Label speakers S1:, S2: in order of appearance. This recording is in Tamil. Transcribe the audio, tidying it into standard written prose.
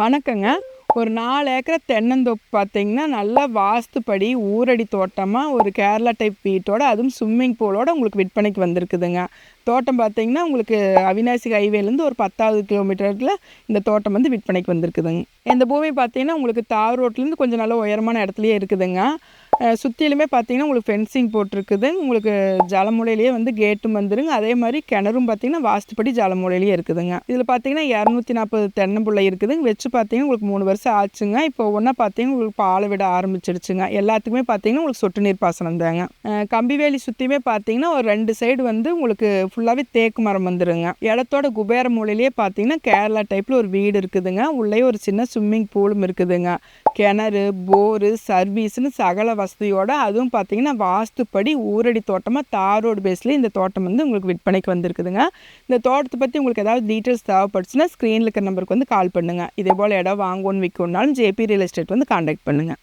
S1: வணக்கங்க. ஒரு 4 ஏக்கர் தென்னந்தோப்பு பார்த்தீங்கன்னா, நல்லா வாஸ்துப்படி ஊரடி தோட்டமா ஒரு கேரளா டைப் வீட்டோட, அதுவும் ஸ்விம்மிங் பூலோட உங்களுக்கு விற்பனைக்கு வந்திருக்குதுங்க. தோட்டம் பார்த்தீங்கன்னா, உங்களுக்கு அவிநாசி ஹைவேலேருந்து ஒரு 10வது கிலோமீட்டர்ல இந்த தோட்டம் வந்து விற்பனைக்கு வந்திருக்குதுங்க. இந்த பூமி பார்த்தீங்கன்னா, உங்களுக்கு தார் ரோட்லேருந்து கொஞ்சம் நல்ல உயரமான இடத்துலயே இருக்குதுங்க. சுற்றிலுமே பார்த்தீங்கன்னா, உங்களுக்கு ஃபென்சிங் போட்டிருக்குது. உங்களுக்கு ஜலமூலையிலேயே வந்து கேட்டும் வந்துருங்க. அதே மாதிரி கிணறும் பார்த்தீங்கன்னா, வாஸ்துப்படி ஜலமூலையிலேயே இருக்குதுங்க. இதில் பார்த்தீங்கன்னா 240 தென்னம்பிள்ளை இருக்குதுங்க. வச்சு பார்த்தீங்கன்னா உங்களுக்கு 3 வருஷம் ஆச்சுங்க. இப்போ ஒவ்வொன்றா பார்த்தீங்கன்னா உங்களுக்கு பாலை விட ஆரம்பிச்சிடுச்சுங்க. எல்லாத்துக்குமே பார்த்தீங்கன்னா உங்களுக்கு சொட்டு நீர் பாசனம் தாங்க. கம்பிவேலி சுற்றியுமே பார்த்தீங்கன்னா ஒரு 2 சைடு வந்து உங்களுக்கு ஃபுல்லாகவே தேக்கு மரம் வந்துருங்க. இடத்தோட குபேர மூலையிலேயே பார்த்தீங்கன்னா கேரளா டைப்பில் ஒரு வீடு இருக்குதுங்க. உள்ளே ஒரு சின்ன ஸ்விம்மிங் பூலும் இருக்குதுங்க. கிணறு, போரு, சர்வீஸ்னு சகல வசதியோட, அதுவும் பார்த்தீங்கன்னா வாஸ்துப்படி ஊரடி தோட்டமாக தார் ரோடு பேஸில் இந்த தோட்டம் வந்து உங்களுக்கு விற்பனைக்கு வந்திருக்குதுங்க. இந்த தோட்டத்தை பற்றி உங்களுக்கு ஏதாவது டீட்டெயில்ஸ் தேவைப்பட்டுச்சுன்னா ஸ்க்ரீனில் இருக்கிற நம்பருக்கு வந்து கால் பண்ணுங்கள். இதே போல் இடம் வாங்கணும்னு விற்கணுன்னாலும் ஜேபி ரியல் எஸ்டேட் வந்து கான்டாக்ட் பண்ணுங்கள்.